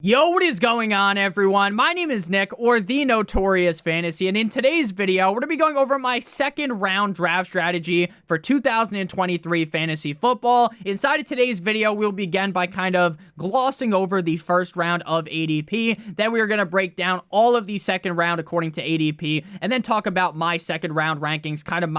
Yo, what is going on, everyone? My name is Nick, or the Notorious Fantasy, and in today's video, we're going to be going over my second round draft strategy for 2023 fantasy football. Inside of today's video, we'll begin by kind of glossing over the first round of ADP. Then we are going to break down all of the second round according to ADP, and then talk about my second round rankings, kind of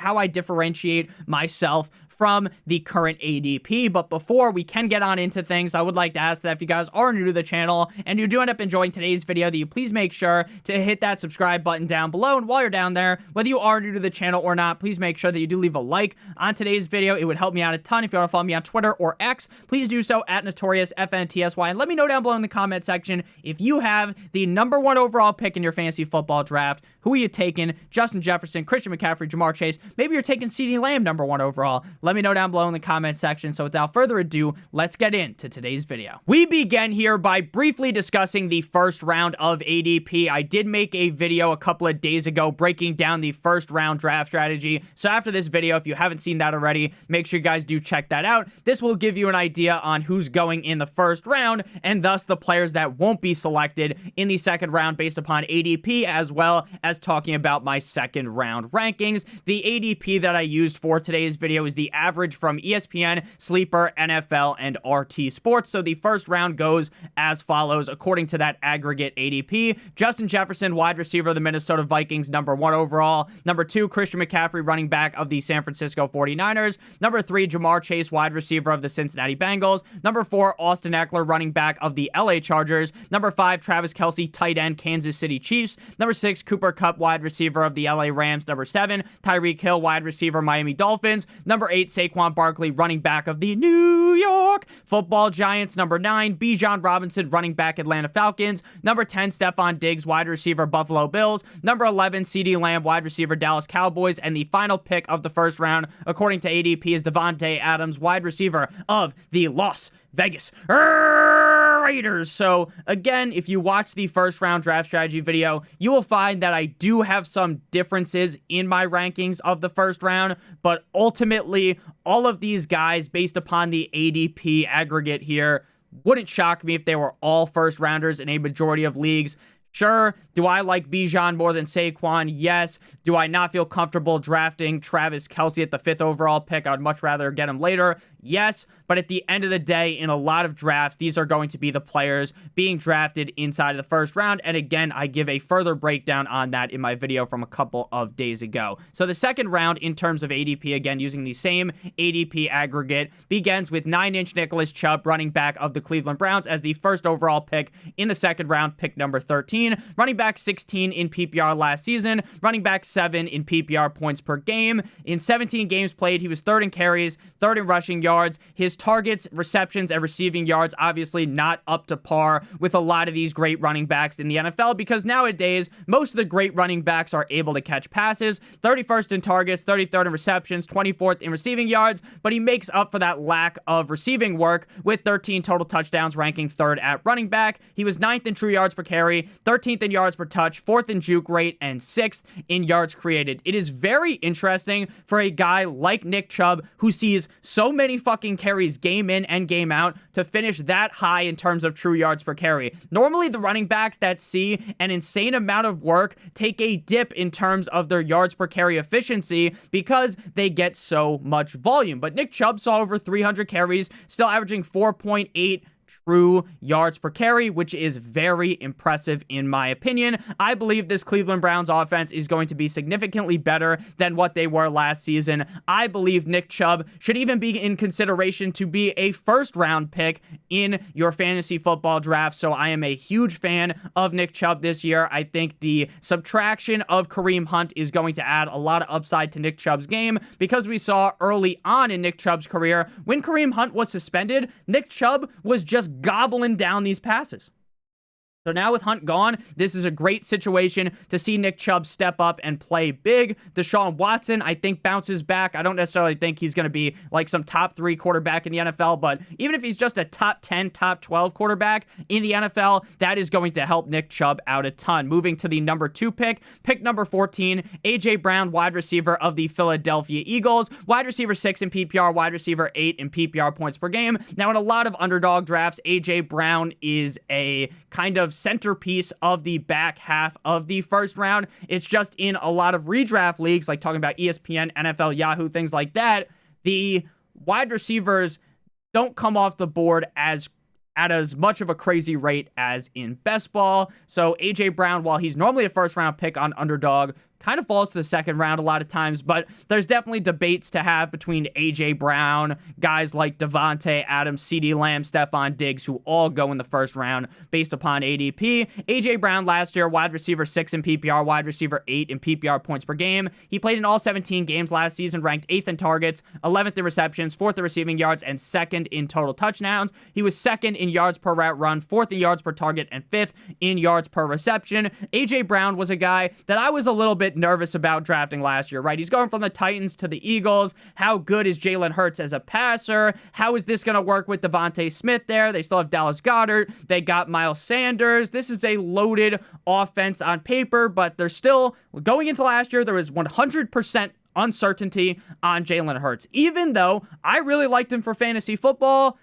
how I differentiate myself from the current ADP. But before we can get on into things, I would like to ask that if you guys are new to the channel and you do end up enjoying today's video, that you please make sure to hit that subscribe button down below. And while you're down there, whether you are new to the channel or not, please make sure that you do leave a like on today's video. It would help me out a ton. If you want to follow me on Twitter or X, please do so at NotoriousFantasy, and let me know down below in the comment section if you have the #1 overall pick in your fantasy football draft. Who are you taking? Justin Jefferson, Christian McCaffrey, Jamar Chase? Maybe you're taking CeeDee Lamb #1 overall. Let me know down below in the comment section. So without further ado, let's get into today's video. We begin here by briefly discussing the first round of ADP. I did make a video a couple of days ago breaking down the first round draft strategy. So after this video, if you haven't seen that already, make sure you guys do check that out. This will give you an idea on who's going in the first round and thus the players that won't be selected in the second round based upon ADP, as well as talking about my second round rankings. The ADP that I used for today's video is the average from ESPN, Sleeper, NFL, and RT Sports. So the first round goes as follows according to that aggregate ADP. Justin Jefferson, wide receiver of the Minnesota Vikings, #1 overall. #2, Christian McCaffrey, running back of the San Francisco 49ers. #3, Jamar Chase, wide receiver of the Cincinnati Bengals. #4, Austin Eckler, running back of the LA Chargers. #5, Travis Kelce, tight end, Kansas City Chiefs. #6, Cooper Kupp, wide receiver of the LA Rams. #7, Tyreek Hill, wide receiver, Miami Dolphins. #8, Saquon Barkley, running back of the New York Football Giants. #9, Bijan Robinson, running back, Atlanta Falcons. #10, Stephon Diggs, wide receiver, Buffalo Bills. #11, CeeDee Lamb, wide receiver, Dallas Cowboys. And the final pick of the first round, according to ADP, is Devontae Adams, wide receiver of the Las Vegas Raiders. So again, if you watch the first round draft strategy video, you will find that I do have some differences in my rankings of the first round, but ultimately all of these guys, based upon the ADP aggregate here, wouldn't shock me if they were all first rounders in a majority of leagues. Sure, do I like Bijan more than Saquon? Yes. Do I not feel comfortable drafting Travis Kelce at the 5th overall pick? I would much rather get him later. Yes, but at the end of the day, in a lot of drafts, these are going to be the players being drafted inside of the first round. And again, I give a further breakdown on that in my video from a couple of days ago. So the second round in terms of ADP, again, using the same ADP aggregate, begins with 9-inch Nicholas Chubb, running back of the Cleveland Browns, as the first overall pick in the second round, pick number 13. Running back 16 in PPR last season, running back 7 in PPR points per game. In 17 games played, he was 3rd in carries, 3rd in rushing yards. His targets, receptions, and receiving yards obviously not up to par with a lot of these great running backs in the NFL, because nowadays most of the great running backs are able to catch passes. 31st in targets, 33rd in receptions, 24th in receiving yards, but he makes up for that lack of receiving work with 13 total touchdowns, ranking 3rd at running back. He was 9th in true yards per carry, 13th in yards per touch, 4th in juke rate, and 6th in yards created. It is very interesting for a guy like Nick Chubb, who sees so many fucking carries game in and game out, to finish that high in terms of true yards per carry. Normally, the running backs that see an insane amount of work take a dip in terms of their yards per carry efficiency because they get so much volume. But Nick Chubb saw over 300 carries, still averaging 4.8 true yards per carry, which is very impressive in my opinion. I believe this Cleveland Browns offense is going to be significantly better than what they were last season. I believe Nick Chubb should even be in consideration to be a first round pick in your fantasy football draft. So I am a huge fan of Nick Chubb this year. I think the subtraction of Kareem Hunt is going to add a lot of upside to Nick Chubb's game, because we saw early on in Nick Chubb's career, when Kareem Hunt was suspended, Nick Chubb was just gobbling down these passes. So now with Hunt gone, this is a great situation to see Nick Chubb step up and play big. Deshaun Watson, I think, bounces back. I don't necessarily think he's going to be like some top 3 quarterback in the NFL, but even if he's just a top 10, top 12 quarterback in the NFL, that is going to help Nick Chubb out a ton. Moving to the number 2 pick number 14, A.J. Brown, wide receiver of the Philadelphia Eagles. Wide receiver 6 in PPR, wide receiver 8 in PPR points per game. Now, in a lot of underdog drafts, A.J. Brown is a kind of centerpiece of the back half of the first round. It's just in a lot of redraft leagues, like talking about ESPN, NFL, Yahoo, things like that, the wide receivers don't come off the board at as much of a crazy rate as in best ball. So AJ Brown, while he's normally a first round pick on underdog, kind of falls to the second round a lot of times, but there's definitely debates to have between A.J. Brown, guys like Devontae Adams, CeeDee Lamb, Stephon Diggs, who all go in the first round based upon ADP. A.J. Brown last year, wide receiver 6 in PPR, wide receiver 8 in PPR points per game. He played in all 17 games last season, ranked 8th in targets, 11th in receptions, 4th in receiving yards, and 2nd in total touchdowns. He was 2nd in yards per route run, 4th in yards per target, and 5th in yards per reception. A.J. Brown was a guy that I was a little bit nervous about drafting last year, right? He's going from the Titans to the Eagles. How good is Jalen Hurts as a passer? How is this going to work with Devontae Smith there? They still have Dallas Goedert. They got Miles Sanders. This is a loaded offense on paper, but they're still, going into last year, there was 100% uncertainty on Jalen Hurts. Even though I really liked him for fantasy football,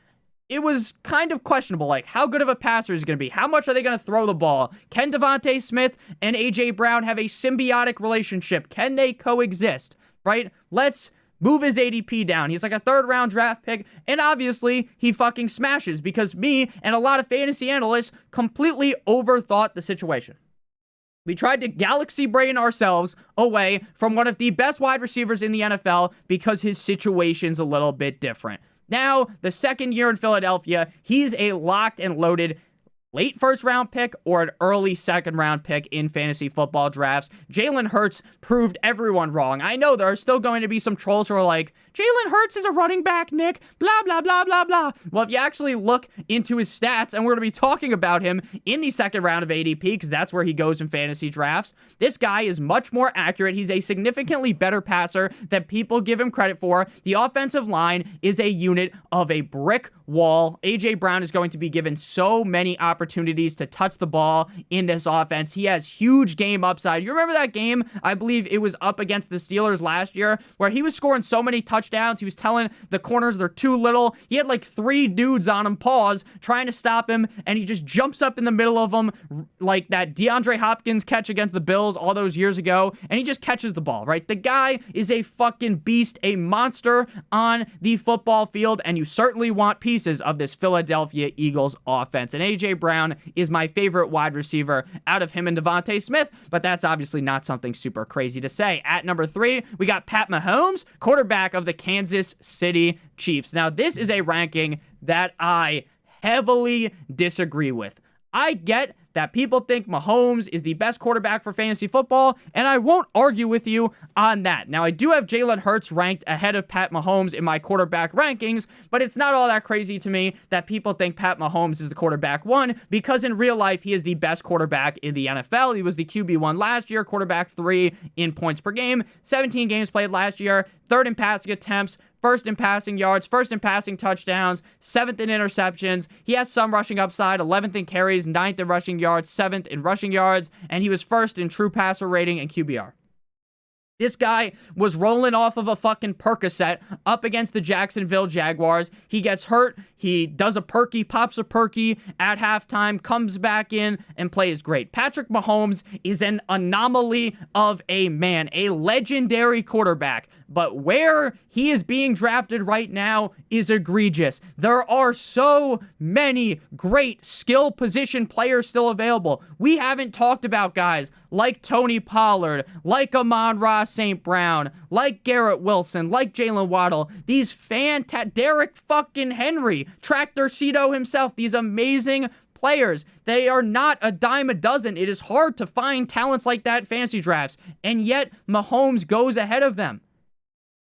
it was kind of questionable, like, how good of a passer is he going to be? How much are they going to throw the ball? Can Devontae Smith and A.J. Brown have a symbiotic relationship? Can they coexist, right? Let's move his ADP down. He's like a 3rd round draft pick, and obviously, he fucking smashes because me and a lot of fantasy analysts completely overthought the situation. We tried to galaxy brain ourselves away from one of the best wide receivers in the NFL because his situation's a little bit different. Now, the second year in Philadelphia, he's a locked and loaded late first round pick or an early second round pick in fantasy football drafts. Jalen Hurts proved everyone wrong. I know there are still going to be some trolls who are like, Jalen Hurts is a running back, Nick, blah, blah, blah, blah, blah. Well, if you actually look into his stats, and we're going to be talking about him in the second round of ADP, because that's where he goes in fantasy drafts, this guy is much more accurate. He's a significantly better passer than people give him credit for. The offensive line is a unit of a brick wall. A.J. Brown is going to be given so many opportunities to touch the ball in this offense. He has huge game upside. You remember that game? I believe it was up against the Steelers last year where he was scoring so many touchdowns. He was telling the corners they're too little. He had like 3 dudes on him, trying to stop him, and he just jumps up in the middle of them like that DeAndre Hopkins catch against the Bills all those years ago, and he just catches the ball, right? The guy is a fucking beast, a monster on the football field, and you certainly want pieces of this Philadelphia Eagles offense. And A.J. Brown is my favorite wide receiver out of him and Devontae Smith, but that's obviously not something super crazy to say. At number 3, we got Pat Mahomes, quarterback of the Kansas City Chiefs. Now, this is a ranking that I heavily disagree with. I get that people think Mahomes is the best quarterback for fantasy football, and I won't argue with you on that. Now, I do have Jalen Hurts ranked ahead of Pat Mahomes in my quarterback rankings, but it's not all that crazy to me that people think Pat Mahomes is the quarterback 1, because in real life, he is the best quarterback in the NFL. He was the QB1 last year, quarterback 3 in points per game, 17 games played last year, 3rd in passing attempts, 1st in passing yards, 1st in passing touchdowns, 7th in interceptions. He has some rushing upside, 11th in carries, 9th in rushing yards, 7th in rushing yards, and he was 1st in true passer rating and QBR. This guy was rolling off of a fucking Percocet up against the Jacksonville Jaguars. He gets hurt. He does a perky, pops a perky at halftime, comes back in, and plays great. Patrick Mahomes is an anomaly of a man, a legendary quarterback. But where he is being drafted right now is egregious. There are so many great skill position players still available. We haven't talked about guys like Tony Pollard, like Amon-Ra St. Brown, like Garrett Wilson, like Jalen Waddle. These Derrick fucking Henry, Tractor Cito himself, these amazing players. They are not a dime a dozen. It is hard to find talents like that in fantasy drafts, and yet Mahomes goes ahead of them.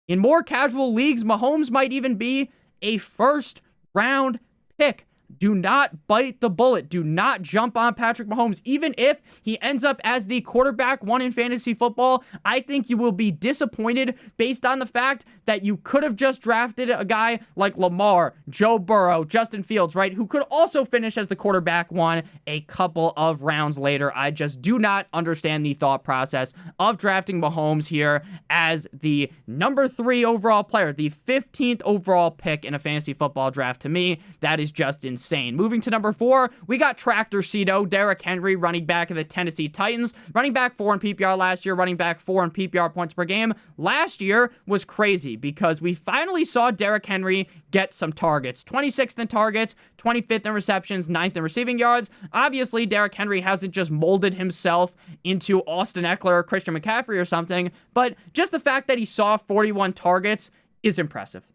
In more casual leagues, Mahomes might even be a 1st round pick. do not bite the bullet. Do not jump on Patrick Mahomes. Even if he ends up as the quarterback one in fantasy football, I think you will be disappointed based on the fact that you could have just drafted a guy like Lamar, Joe Burrow, Justin Fields, right? Who could also finish as the quarterback one a couple of rounds later. I just do not understand the thought process of drafting Mahomes here as the number 3 overall player, the 15th overall pick in a fantasy football draft. To me, that is just insane. Moving to number 4, we got Tractor Cedo, Derrick Henry, running back of the Tennessee Titans. Running back 4 in PPR last year, running back 4 in PPR points per game. Last year was crazy because we finally saw Derrick Henry get some targets. 26th in targets, 25th in receptions, 9th in receiving yards. Obviously, Derrick Henry hasn't just molded himself into Austin Eckler or Christian McCaffrey or something, but just the fact that he saw 41 targets is impressive.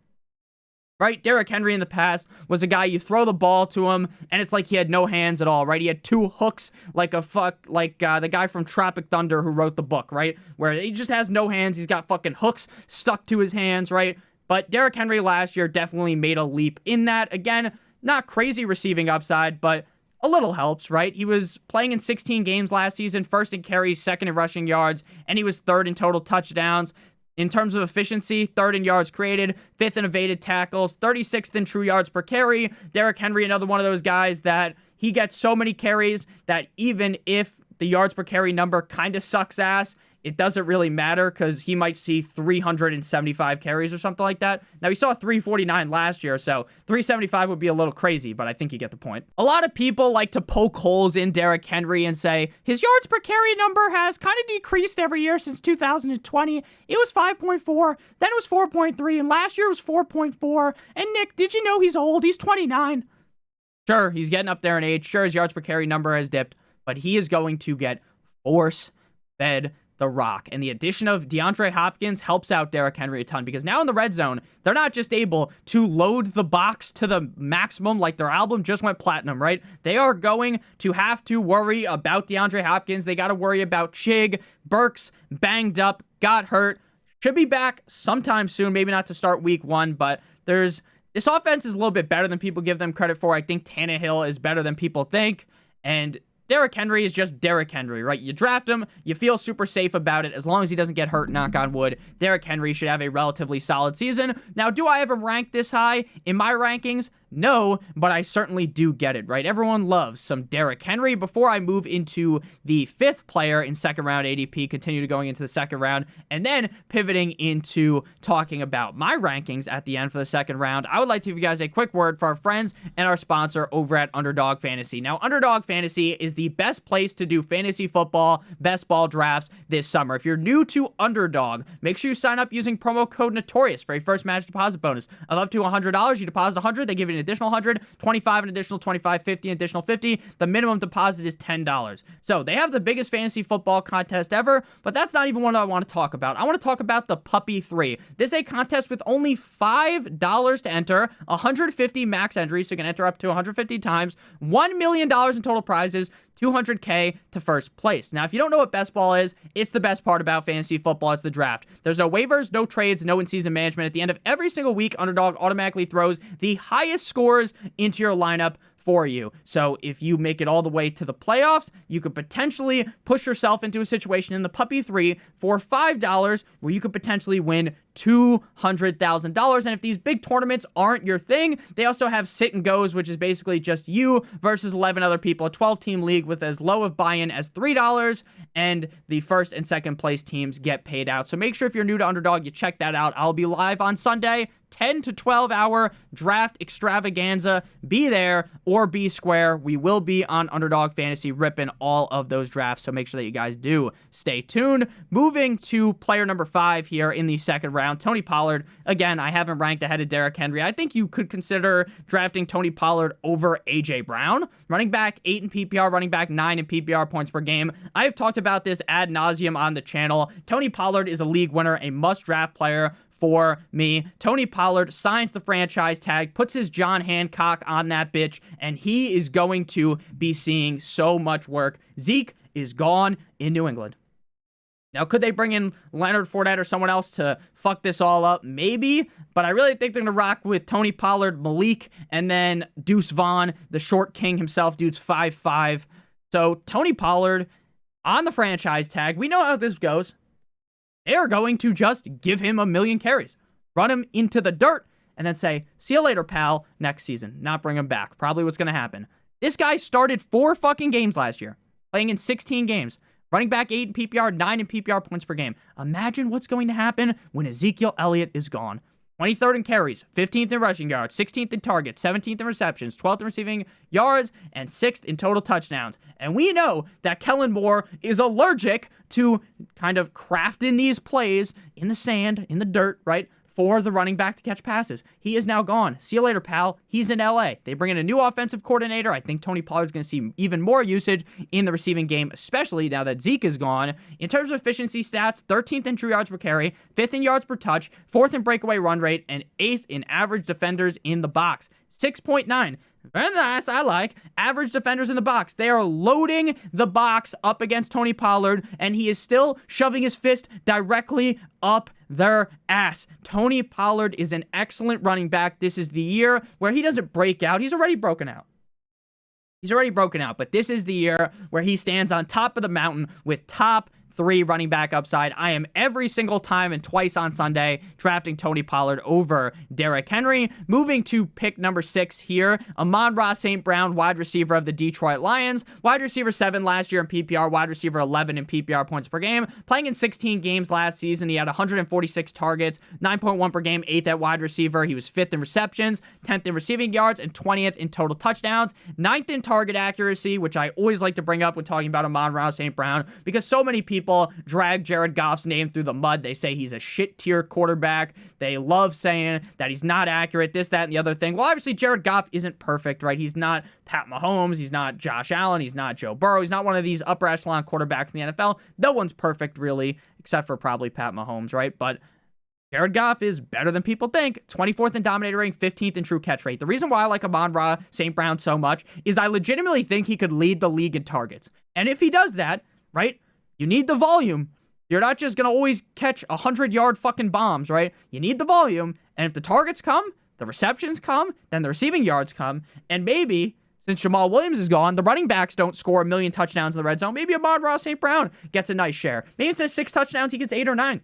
Right? Derrick Henry in the past was a guy you throw the ball to him and it's like he had no hands at all, right? He had 2 hooks like the guy from Tropic Thunder who wrote the book, right? Where he just has no hands. He's got fucking hooks stuck to his hands, right? But Derrick Henry last year definitely made a leap in that. Again, not crazy receiving upside, but a little helps, right? He was playing in 16 games last season, 1st in carries, 2nd in rushing yards, and he was 3rd in total touchdowns. In terms of efficiency, 3rd in yards created, 5th in evaded tackles, 36th in true yards per carry. Derrick Henry, another one of those guys that he gets so many carries that even if the yards per carry number kind of sucks ass, it doesn't really matter because he might see 375 carries or something like that. Now, he saw 349 last year, so 375 would be a little crazy, but I think you get the point. A lot of people like to poke holes in Derrick Henry and say his yards per carry number has kind of decreased every year since 2020. It was 5.4, then it was 4.3, and last year it was 4.4. And Nick, did you know he's old? He's 29. Sure, he's getting up there in age. Sure, his yards per carry number has dipped, but he is going to get force-fed the rock. And the addition of DeAndre Hopkins helps out Derrick Henry a ton because now in the red zone, they're not just able to load the box to the maximum like their album just went platinum, right? They are going to have to worry about DeAndre Hopkins. They got to worry about Chig. Burks banged up, got hurt, should be back sometime soon, maybe not to start week 1, but this offense is a little bit better than people give them credit for. I think Tannehill is better than people think, and Derrick Henry is just Derrick Henry, right? You draft him, you feel super safe about it. As long as he doesn't get hurt, knock on wood, Derrick Henry should have a relatively solid season. Now, do I have him ranked this high in my rankings? No, but I certainly do get it, right? Everyone loves some Derrick Henry. Before I move into the 5th player in 2nd round ADP, continue to going into the 2nd round, and then pivoting into talking about my rankings at the end for the 2nd round, I would like to give you guys a quick word for our friends and our sponsor over at Underdog Fantasy. Now, Underdog Fantasy is the best place to do fantasy football, best ball drafts this summer. If you're new to Underdog, make sure you sign up using promo code Notorious for a first match deposit bonus of up to $100. You deposit $100, they give you an additional $100, $25, an additional $25, $50, an additional $50. The minimum deposit is $10. So they have the biggest fantasy football contest ever, but that's not even what I want to talk about. I want to talk about the Puppy 3. This is a contest with only $5 to enter, 150 max entries, so you can enter up to 150 times, $1 million in total prizes, $200K to first place. Now, if you don't know what best ball is, it's the best part about fantasy football. It's the draft. There's no waivers, no trades, no in-season management. At the end of every single week, Underdog automatically throws the highest scores into your lineup for you. So if you make it all the way to the playoffs, you could potentially push yourself into a situation in the Puppy 3 for $5 where you could potentially win $200,000. And if these big tournaments aren't your thing, they also have sit and goes, which is basically just you versus 11 other people, a 12-team league with as low of buy-in as $3, and the 1st and 2nd place teams get paid out. So make sure if you're new to Underdog, you check that out. I'll be live on Sunday, 10 to 12 hour draft extravaganza. Be there or be square. We will be on Underdog Fantasy ripping all of those drafts, so make sure that you guys do stay tuned. Moving to player number 5 here in the 2nd round, Tony Pollard. Again, I have him ranked ahead of Derrick Henry. I think you could consider drafting Tony Pollard over A.J. Brown. Running back 8 in PPR, running back 9 in PPR points per game. I have talked about this ad nauseum on the channel. Tony Pollard is a league winner, a must-draft player for me. Tony Pollard signs the franchise tag, puts his John Hancock on that bitch, and he is going to be seeing so much work. Zeke is gone in New England. Now, could they bring in Leonard Fournette or someone else to fuck this all up? Maybe, but I really think they're going to rock with Tony Pollard, Malik, and then Deuce Vaughn, the short king himself. Dude's 5'5". So Tony Pollard on the franchise tag. We know how this goes. They are going to just give him 1 million carries, run him into the dirt, and then say, see you later, pal, next season. Not bring him back. Probably what's going to happen. This guy started 4 fucking games last year, playing in 16 games. Running back 8 in PPR, 9 in PPR points per game. Imagine what's going to happen when Ezekiel Elliott is gone. 23rd in carries, 15th in rushing yards, 16th in targets, 17th in receptions, 12th in receiving yards, and 6th in total touchdowns. And we know that Kellen Moore is allergic to kind of crafting these plays in the sand, in the dirt, right? For the running back to catch passes. He is now gone. See you later, pal. He's in LA. They bring in a new offensive coordinator. I think Tony Pollard's going to see even more usage in the receiving game, especially now that Zeke is gone. In terms of efficiency stats, 13th in true yards per carry, 5th in yards per touch, 4th in breakaway run rate, and 8th in average defenders in the box. 6.9. Very nice. I like average defenders in the box. They are loading the box up against Tony Pollard, and he is still shoving his fist directly up their ass. Tony Pollard is an excellent running back. This is the year where he doesn't break out. He's already broken out. But this is the year where he stands on top of the mountain with top 3 running back upside. I am every single time and twice on Sunday drafting Tony Pollard over Derrick Henry. Moving to pick number 6 here, Amon-Ra St. Brown, wide receiver of the Detroit Lions. Wide receiver 7 last year in PPR, wide receiver 11 in PPR points per game. Playing in 16 games last season, he had 146 targets, 9.1 per game, 8th at wide receiver. He was 5th in receptions, 10th in receiving yards, and 20th in total touchdowns. 9th in target accuracy, which I always like to bring up when talking about Amon-Ra St. Brown, because so many people drag Jared Goff's name through the mud. They say he's a shit tier quarterback. They love saying that he's not accurate, this, that, and the other thing. Well, obviously, Jared Goff isn't perfect, right? He's not Pat Mahomes. He's not Josh Allen. He's not Joe Burrow. He's not one of these upper echelon quarterbacks in the NFL. No one's perfect, really, except for probably Pat Mahomes, right? But Jared Goff is better than people think. 24th in dominator rating, 15th in true catch rate. The reason why I like Amon-Ra St. Brown so much is I legitimately think he could lead the league in targets. And if he does that, right, you need the volume. You're not just going to always catch 100-yard fucking bombs, right? You need the volume. And if the targets come, the receptions come, then the receiving yards come. And maybe, since Jamal Williams is gone, the running backs don't score 1 million touchdowns in the red zone. Maybe Amon-Ra St. Brown gets a nice share. Maybe instead of 6 touchdowns, he gets 8 or 9.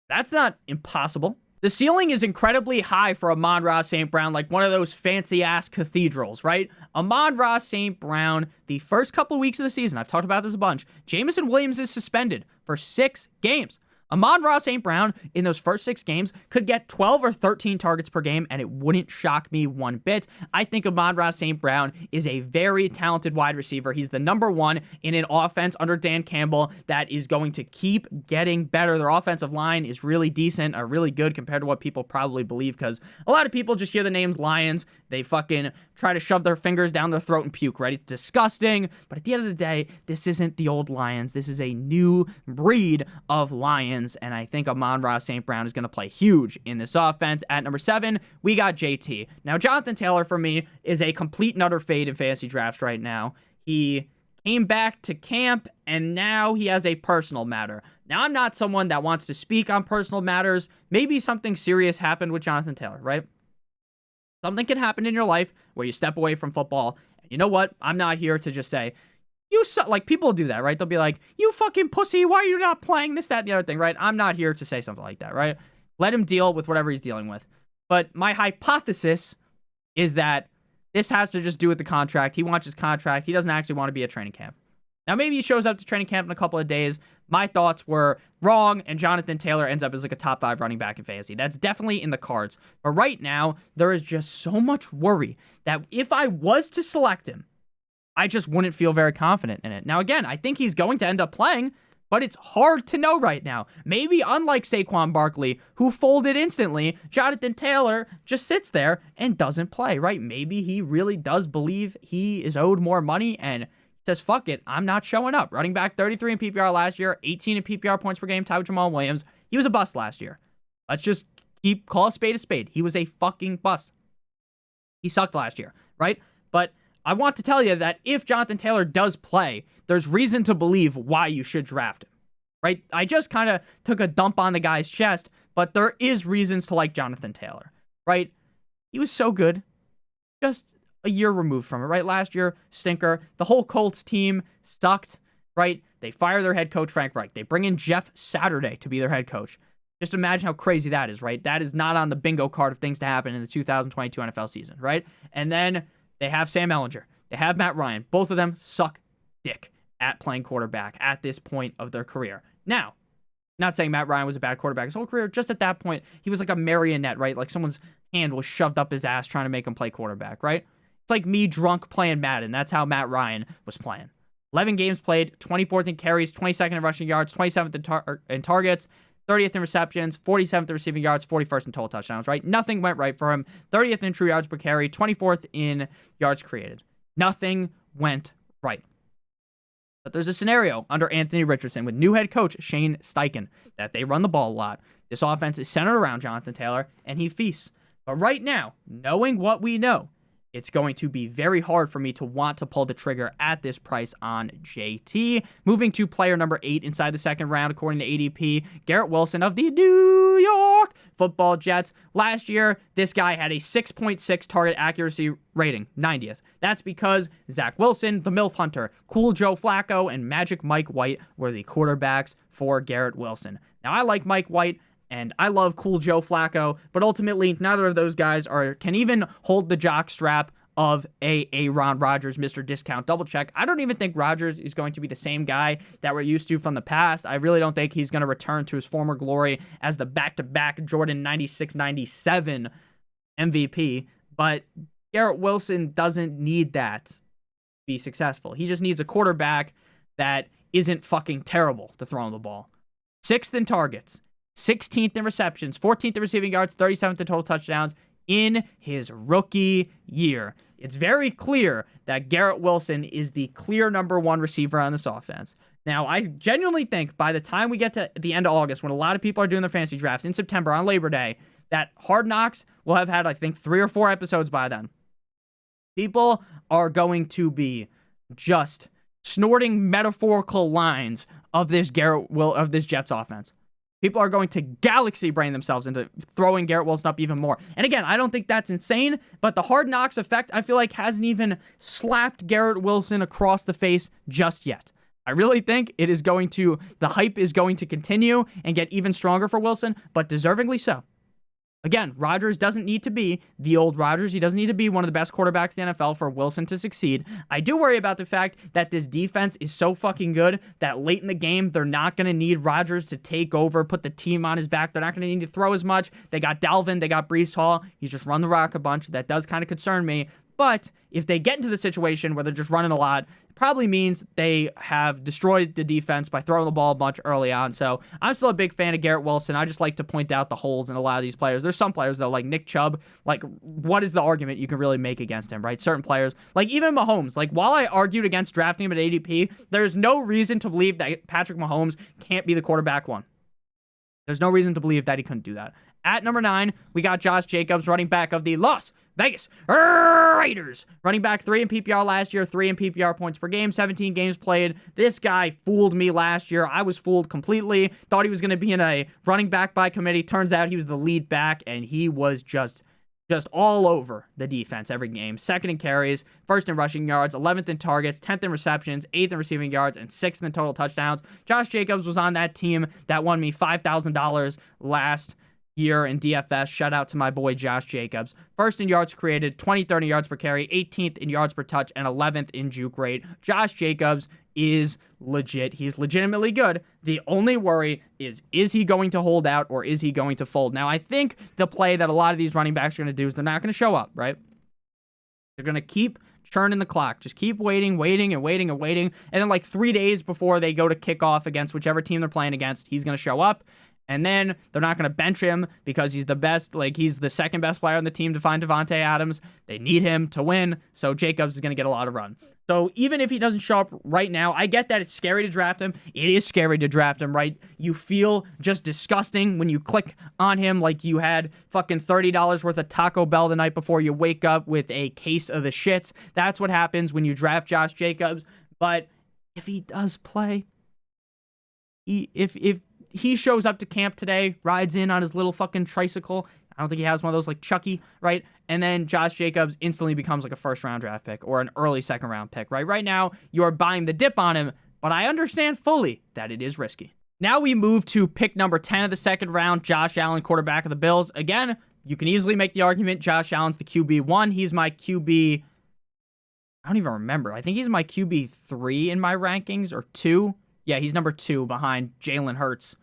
That's not impossible. The ceiling is incredibly high for Amon-Ra St. Brown, like one of those fancy-ass cathedrals, right? Amon-Ra St. Brown, the first couple of weeks of the season, I've talked about this a bunch, Jameson Williams is suspended for 6 games. Amon-Ra St. Brown, in those first 6 games, could get 12 or 13 targets per game, and it wouldn't shock me one bit. I think Amon-Ra St. Brown is a very talented wide receiver. He's the number 1 in an offense under Dan Campbell that is going to keep getting better. Their offensive line is really decent, or really good compared to what people probably believe, because a lot of people just hear the names Lions, they fucking try to shove their fingers down their throat and puke, right? It's disgusting, but at the end of the day, this isn't the old Lions. This is a new breed of Lions. And I think Amon-Ra St. Brown is going to play huge in this offense. At number 7, we got JT. Now, Jonathan Taylor, for me, is a complete and utter fade in fantasy drafts right now. He came back to camp, and now he has a personal matter. Now, I'm not someone that wants to speak on personal matters. Maybe something serious happened with Jonathan Taylor, right? Something can happen in your life where you step away from football. And you know what? I'm not here to just say, you suck. Like, people do that, right? They'll be like, you fucking pussy, why are you not playing this, that, and the other thing, right? I'm not here to say something like that, right? Let him deal with whatever he's dealing with. But my hypothesis is that this has to just do with the contract. He wants his contract. He doesn't actually want to be at training camp. Now, maybe he shows up to training camp in a couple of days. My thoughts were wrong, and Jonathan Taylor ends up as like a top 5 running back in fantasy. That's definitely in the cards. But right now, there is just so much worry that if I was to select him, I just wouldn't feel very confident in it. Now, again, I think he's going to end up playing, but it's hard to know right now. Maybe unlike Saquon Barkley, who folded instantly, Jonathan Taylor just sits there and doesn't play, right? Maybe he really does believe he is owed more money and says, fuck it, I'm not showing up. Running back 33 in PPR last year, 18 in PPR points per game, tied with Jamal Williams. He was a bust last year. Let's just call a spade a spade. He was a fucking bust. He sucked last year, right? But I want to tell you that if Jonathan Taylor does play, there's reason to believe why you should draft him, right? I just kind of took a dump on the guy's chest, but there is reasons to like Jonathan Taylor, right? He was so good, just a year removed from it, right? Last year, stinker. The whole Colts team sucked, right? They fire their head coach, Frank Reich. They bring in Jeff Saturday to be their head coach. Just imagine how crazy that is, right? That is not on the bingo card of things to happen in the 2022 NFL season, right? And then they have Sam Ehlinger. They have Matt Ryan. Both of them suck dick at playing quarterback at this point of their career. Now, not saying Matt Ryan was a bad quarterback his whole career. Just at that point, he was like a marionette, right? Like someone's hand was shoved up his ass trying to make him play quarterback, right? It's like me drunk playing Madden. That's how Matt Ryan was playing. 11 games played, 24th in carries, 22nd in rushing yards, 27th in targets, 30th in receptions, 47th in receiving yards, 41st in total touchdowns, right? Nothing went right for him. 30th in true yards per carry, 24th in yards created. Nothing went right. But there's a scenario under Anthony Richardson with new head coach Shane Steichen that they run the ball a lot. This offense is centered around Jonathan Taylor, and he feasts. But right now, knowing what we know, it's going to be very hard for me to want to pull the trigger at this price on JT. Moving to player number 8 inside the second round, according to ADP, Garrett Wilson of the New York Football Jets. Last year, this guy had a 6.6 target accuracy rating, 90th. That's because Zach Wilson, the MILF Hunter, Cool Joe Flacco, and Magic Mike White were the quarterbacks for Garrett Wilson. Now, I like Mike White, and I love Cool Joe Flacco, but ultimately, neither of those guys can even hold the jock strap of Aaron Rodgers, Mr. Discount Double Check. I don't even think Rodgers is going to be the same guy that we're used to from the past. I really don't think he's going to return to his former glory as the back-to-back Jordan 96-97 MVP, but Garrett Wilson doesn't need that to be successful. He just needs a quarterback that isn't fucking terrible to throw him the ball. 6th in targets, 16th in receptions, 14th in receiving yards, 37th in total touchdowns in his rookie year. It's very clear that Garrett Wilson is the clear number 1 receiver on this offense. Now, I genuinely think by the time we get to the end of August, when a lot of people are doing their fantasy drafts in September on Labor Day, that Hard Knocks will have had, I think, 3 or 4 episodes by then. People are going to be just snorting metaphorical lines of this Jets offense. People are going to galaxy brain themselves into throwing Garrett Wilson up even more. And again, I don't think that's insane, but the Hard Knocks effect, I feel like, hasn't even slapped Garrett Wilson across the face just yet. I really think the hype is going to continue and get even stronger for Wilson, but deservingly so. Again, Rodgers doesn't need to be the old Rodgers. He doesn't need to be one of the best quarterbacks in the NFL for Wilson to succeed. I do worry about the fact that this defense is so fucking good that late in the game, they're not going to need Rodgers to take over, put the team on his back. They're not going to need to throw as much. They got Dalvin, they got Breece Hall. He's just run the rock a bunch. That does kind of concern me. But if they get into the situation where they're just running a lot, it probably means they have destroyed the defense by throwing the ball a bunch early on. So I'm still a big fan of Garrett Wilson. I just like to point out the holes in a lot of these players. There's some players, though, like Nick Chubb. Like, what is the argument you can really make against him, right? Certain players, like even Mahomes. Like, while I argued against drafting him at ADP, there's no reason to believe that Patrick Mahomes can't be the quarterback 1. There's no reason to believe that he couldn't do that. At number 9, we got Josh Jacobs, running back of the Las Vegas Raiders. Running back 3 in PPR last year, 3 in PPR points per game, 17 games played. This guy fooled me last year. I was fooled completely. Thought he was going to be in a running back by committee. Turns out he was the lead back, and he was just all over the defense every game. 2nd in carries, 1st in rushing yards, 11th in targets, 10th in receptions, 8th in receiving yards, and 6th in total touchdowns. Josh Jacobs was on that team that won me $5,000 last year in DFS. Shout out to my boy Josh Jacobs. 1st in yards created, 23rd in yards per carry, 18th in yards per touch, and 11th in juke rate. Josh Jacobs is legit. He's legitimately good. The only worry is he going to hold out or is he going to fold? Now, I think the play that a lot of these running backs are going to do is they're not going to show up, right? They're going to keep churning the clock. Just keep waiting. And then like 3 days before they go to kick off against whichever team they're playing against, he's going to show up. And then they're not going to bench him because he's the best, like he's the second best player on the team to find Devontae Adams. They need him to win, so Jacobs is going to get a lot of run. So even if he doesn't show up right now, I get that it's scary to draft him. It is scary to draft him, right? You feel just disgusting when you click on him like you had fucking $30 worth of Taco Bell the night before you wake up with a case of the shits. That's what happens when you draft Josh Jacobs. But if he does play, if he shows up to camp today, rides in on his little fucking tricycle. I don't think he has one of those like Chucky, right? And then Josh Jacobs instantly becomes like a first-round draft pick or an early second-round pick, right? Right now, you are buying the dip on him, but I understand fully that it is risky. Now we move to pick number 10 of the second round, Josh Allen, quarterback of the Bills. Again, you can easily make the argument Josh Allen's the QB1. He's my QB... I don't even remember. I think he's my QB3 in my rankings, or 2. Yeah, he's number 2 behind Jalen Hurts.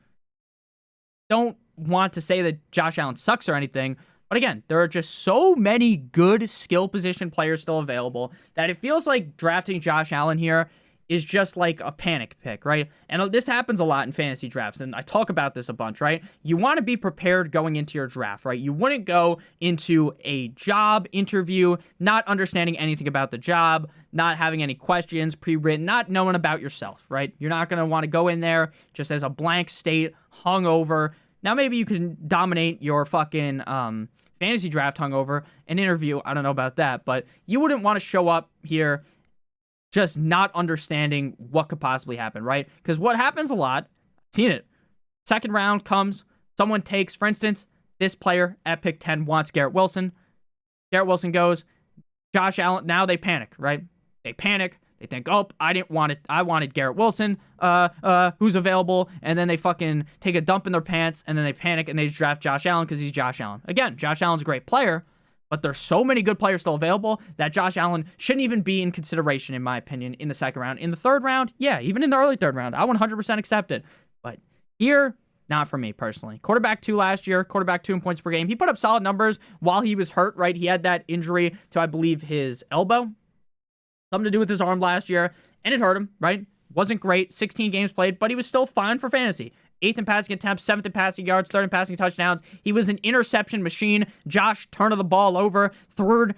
Don't want to say that Josh Allen sucks or anything, but again, there are just so many good skill position players still available that it feels like drafting Josh Allen here is just like a panic pick, right? And this happens a lot in fantasy drafts, and I talk about this a bunch, right? You want to be prepared going into your draft, right? You wouldn't go into a job interview not understanding anything about the job, not having any questions pre-written, not knowing about yourself, right? You're not going to want to go in there just as a blank state, hungover. Now, maybe you can dominate your fucking fantasy draft hungover an interview. I don't know about that, but you wouldn't want to show up here just not understanding what could possibly happen, right? Because what happens a lot, I've seen it. Second round comes, someone takes, for instance, this player at pick 10 wants Garrett Wilson. Garrett Wilson goes, Josh Allen, now they panic, right? They panic. They think, oh, I didn't want it. I wanted Garrett Wilson, who's available. And then they fucking take a dump in their pants, and then they panic, and they draft Josh Allen because he's Josh Allen. Again, Josh Allen's a great player, but there's so many good players still available that Josh Allen shouldn't even be in consideration, in my opinion, in the second round. In the third round, yeah, even in the early third round, I 100% accept it. But here, not for me personally. Quarterback 2 last year, quarterback 2 in points per game. He put up solid numbers while he was hurt, right? He had that injury to, I believe, his elbow. Something to do with his arm last year, and it hurt him, right? Wasn't great. 16 games played, but he was still fine for fantasy. 8th in passing attempts, 7th in passing yards, 3rd in passing touchdowns. He was an interception machine. Josh turning the ball over. Third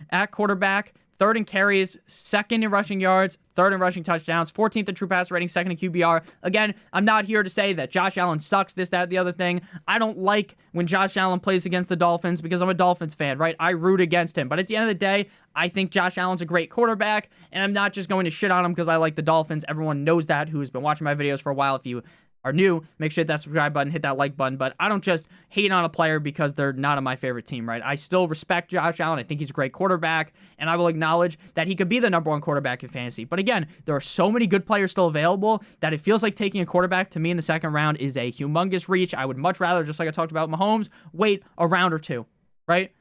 at quarterback. 3rd in carries, 2nd in rushing yards, 3rd in rushing touchdowns, 14th in true pass rating, 2nd in QBR. Again, I'm not here to say that Josh Allen sucks, this, that, the other thing. I don't like when Josh Allen plays against the Dolphins because I'm a Dolphins fan, right? I root against him. But at the end of the day, I think Josh Allen's a great quarterback, and I'm not just going to shit on him because I like the Dolphins. Everyone knows that who's been watching my videos for a while. If you are new, make sure to hit that subscribe button, hit that like button. But I don't just hate on a player because they're not on my favorite team, right? I still respect Josh Allen. I think he's a great quarterback, and I will acknowledge that he could be the number 1 quarterback in fantasy. But again, there are so many good players still available that it feels like taking a quarterback to me in the second round is a humongous reach. I would much rather, just like I talked about Mahomes, wait a round or 2, right?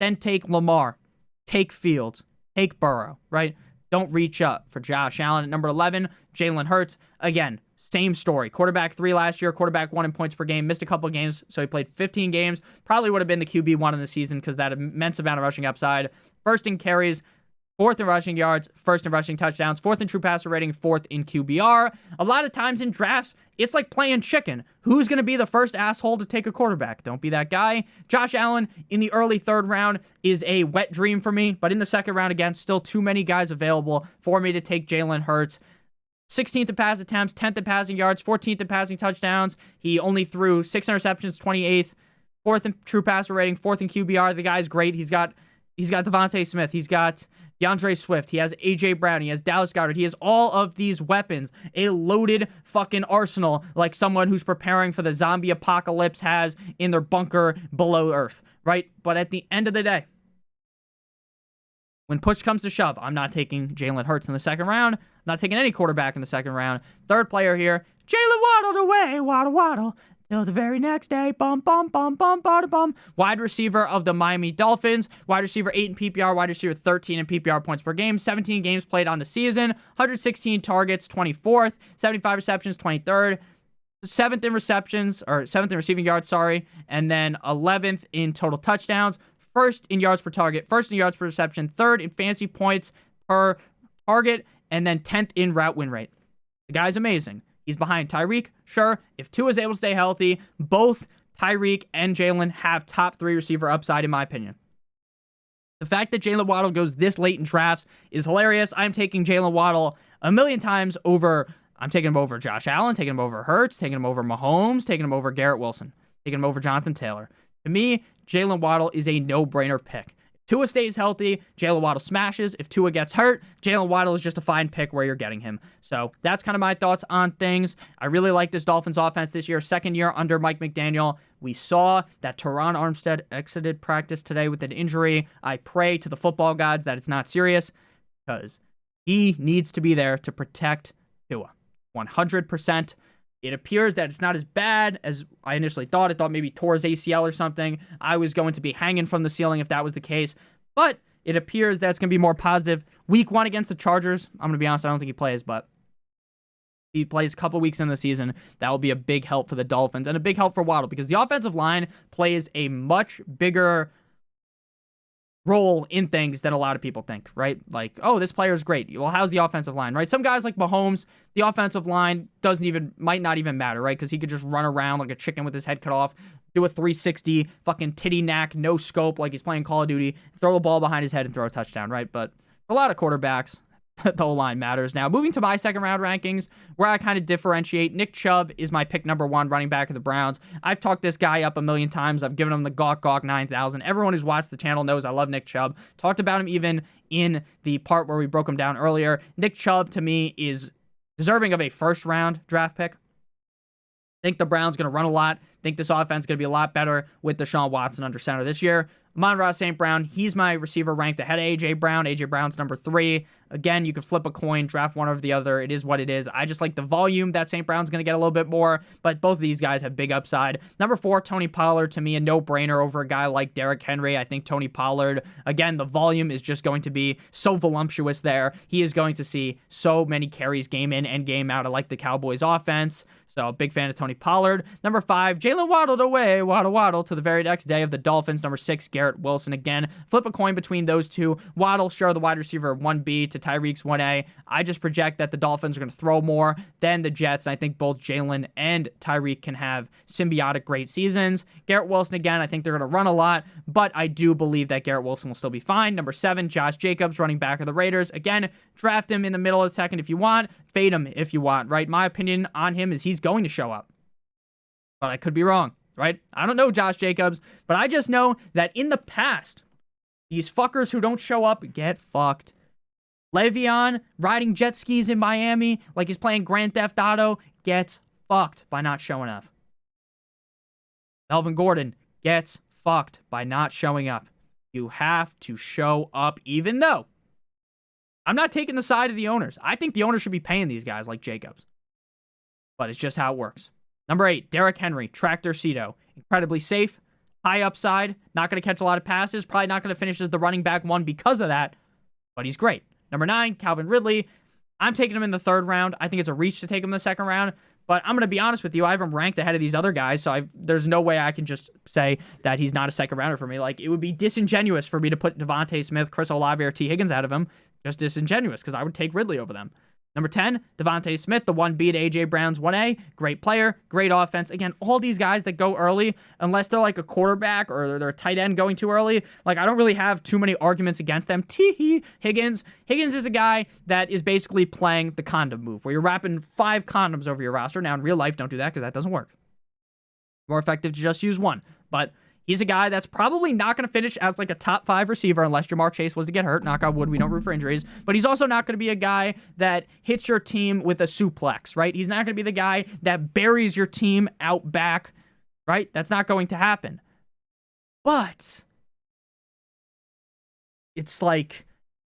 Then take Lamar, take Fields, take Burrow, right? Don't reach up for Josh Allen. At number 11, Jalen Hurts. Again, same story. Quarterback 3 last year, quarterback 1 in points per game. Missed a couple of games, so he played 15 games. Probably would have been the QB1 in the season because that immense amount of rushing upside. 1st in carries, 4th in rushing yards, 1st in rushing touchdowns, 4th in true passer rating, 4th in QBR. A lot of times in drafts, it's like playing chicken. Who's going to be the first asshole to take a quarterback? Don't be that guy. Josh Allen in the early 3rd round is a wet dream for me, but in the 2nd round, again, still too many guys available for me to take Jalen Hurts. 16th in pass attempts, 10th in passing yards, 14th in passing touchdowns. He only threw 6 interceptions, 28th. 4th in true passer rating, 4th in QBR. The guy's great. He's got Devontae Smith. He's got DeAndre Swift. He has A.J. Brown. He has Dallas Goedert. He has all of these weapons. A loaded fucking arsenal like someone who's preparing for the zombie apocalypse has in their bunker below Earth, right? But at the end of the day, when push comes to shove, I'm not taking Jalen Hurts in the 2nd round. I'm not taking any quarterback in the 2nd round. 3rd player here, Jaylen waddled away, waddle, till the very next day, bum, bum, bum, bum, bum, bum. Wide receiver of the Miami Dolphins. Wide receiver 8 in PPR, wide receiver 13 in PPR points per game. 17 games played on the season. 116 targets, 24th. 75 receptions, 23rd. 7th in receptions, or 7th in receiving yards, sorry. And then 11th in total touchdowns. 1st in yards per target, 1st in yards per reception, 3rd in fantasy points per target, and then 10th in route win rate. The guy's amazing. He's behind Tyreek, sure. If Tua is able to stay healthy, both Tyreek and Jalen have top 3 receiver upside, in my opinion. The fact that Jalen Waddle goes this late in drafts is hilarious. I'm taking Jalen Waddle a million times over. I'm taking him over Josh Allen, taking him over Hurts, taking him over Mahomes, taking him over Garrett Wilson, taking him over Jonathan Taylor. To me, Jalen Waddle is a no-brainer pick. Tua stays healthy, Jalen Waddle smashes. If Tua gets hurt, Jalen Waddle is just a fine pick where you're getting him. So that's kind of my thoughts on things. I really like this Dolphins offense this year. Second year under Mike McDaniel. We saw that Teron Armstead exited practice today with an injury. I pray to the football gods that it's not serious, because he needs to be there to protect Tua 100%. It appears that it's not as bad as I initially thought. I thought maybe tore his ACL or something. I was going to be hanging from the ceiling if that was the case. But it appears that it's going to be more positive. Week 1 against the Chargers, I'm going to be honest, I don't think he plays, but he plays a couple weeks in the season. That will be a big help for the Dolphins and a big help for Waddle, because the offensive line plays a much bigger role in things than a lot of people think, right? Like, oh, this player is great. Well, how's the offensive line, right? Some guys like Mahomes, the offensive line might not even matter, right? Because he could just run around like a chicken with his head cut off, do a 360, fucking titty knack, no scope, like he's playing Call of Duty, throw the ball behind his head and throw a touchdown, right? But a lot of quarterbacks, the O-line matters. Now, moving to my second round rankings, where I kind of differentiate, Nick Chubb is my pick number 1 running back of the Browns. I've talked this guy up a million times. I've given him the Gawk 9000. Everyone who's watched the channel knows I love Nick Chubb. Talked about him even in the part where we broke him down earlier. Nick Chubb, to me, is deserving of a first round draft pick. Think the Browns going to run a lot. Think this offense is going to be a lot better with Deshaun Watson under center this year. Amon-Ra St. Brown, he's my receiver ranked ahead of A.J. Brown. A.J. Brown's number 3. Again, you could flip a coin, draft one over the other. It is what it is. I just like the volume that St. Brown's going to get a little bit more, but both of these guys have big upside. Number 4, Tony Pollard, to me, a no-brainer over a guy like Derrick Henry. I think Tony Pollard, again, the volume is just going to be so voluptuous there. He is going to see so many carries game in and game out. I like the Cowboys offense, so big fan of Tony Pollard. Number 5, Jalen waddled away, waddle to the very next day of the Dolphins. Number 6, Garrett Wilson. Again, flip a coin between those two. Waddle, sure, the wide receiver 1B to Tyreek's 1A. I just project that the Dolphins are going to throw more than the Jets. I think both Jalen and Tyreek can have symbiotic great seasons. Garrett Wilson, again, I think they're going to run a lot, but I do believe that Garrett Wilson will still be fine. Number 7, Josh Jacobs, running back of the Raiders. Again, draft him in the middle of the second if you want. Fade him if you want, right? My opinion on him is he's going to show up, but I could be wrong, right? I don't know Josh Jacobs, but I just know that in the past, these fuckers who don't show up get fucked. Le'Veon riding jet skis in Miami like he's playing Grand Theft Auto gets fucked by not showing up. Melvin Gordon gets fucked by not showing up. You have to show up, even though I'm not taking the side of the owners. I think the owners should be paying these guys like Jacobs, but it's just how it works. Number 8, Derrick Henry, tractor Cedo. Incredibly safe, high upside, not going to catch a lot of passes, probably not going to finish as the running back 1 because of that, but he's great. Number 9, Calvin Ridley. I'm taking him in the 3rd round. I think it's a reach to take him in the 2nd round, but I'm going to be honest with you. I have him ranked ahead of these other guys, so there's no way I can just say that he's not a 2nd rounder for me. Like, it would be disingenuous for me to put Devontae Smith, Chris Olave, or T. Higgins out of him. Just disingenuous, because I would take Ridley over them. Number 10, Devontae Smith, the 1B to A.J. Brown's 1A. Great player, great offense. Again, all these guys that go early, unless they're like a quarterback or they're a tight end going too early, like I don't really have too many arguments against them. Higgins. Higgins is a guy that is basically playing the condom move, where you're wrapping 5 condoms over your roster. Now, in real life, don't do that because that doesn't work. More effective to just use one. But he's a guy that's probably not going to finish as like a top 5 receiver unless Jamar Chase was to get hurt. Knock on wood, we don't root for injuries. But he's also not going to be a guy that hits your team with a suplex, right? He's not going to be the guy that buries your team out back, right? That's not going to happen. But it's like,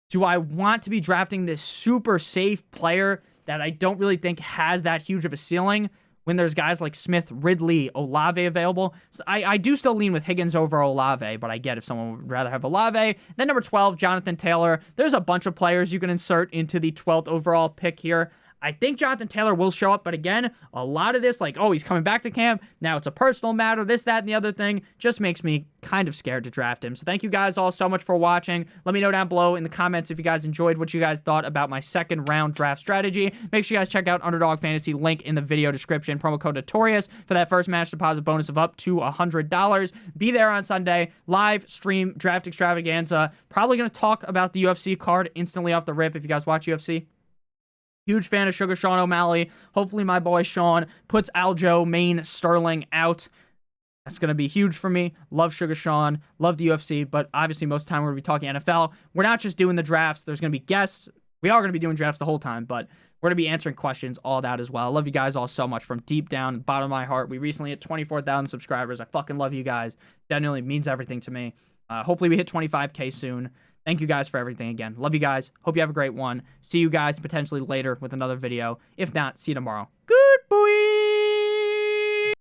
do I want to be drafting this super safe player that I don't really think has that huge of a ceiling when there's guys like Smith, Ridley, Olave available? So I do still lean with Higgins over Olave, but I get if someone would rather have Olave. Then number 12, Jonathan Taylor. There's a bunch of players you can insert into the 12th overall pick here. I think Jonathan Taylor will show up, but again, a lot of this, like, oh, he's coming back to camp, now it's a personal matter, this, that, and the other thing, just makes me kind of scared to draft him. So thank you guys all so much for watching. Let me know down below in the comments if you guys enjoyed, what you guys thought about my 2nd round draft strategy. Make sure you guys check out Underdog Fantasy, link in the video description, promo code Notorious for that first match deposit bonus of up to $100. Be there on Sunday, live stream draft extravaganza. Probably going to talk about the UFC card instantly off the rip if you guys watch UFC. Huge fan of Sugar Sean O'Malley. Hopefully my boy Sean puts Aljo, Maine, Sterling out. That's going to be huge for me. Love Sugar Sean, love the UFC, but obviously most of the time we're going to be talking NFL. We're not just doing the drafts. There's going to be guests. We are going to be doing drafts the whole time, but we're going to be answering questions, all that as well. I love you guys all so much from deep down, the bottom of my heart. We recently hit 24,000 subscribers. I fucking love you guys. Genuinely means everything to me. Hopefully we hit 25K soon. Thank you guys for everything again. Love you guys. Hope you have a great one. See you guys potentially later with another video. If not, see you tomorrow. Good boy.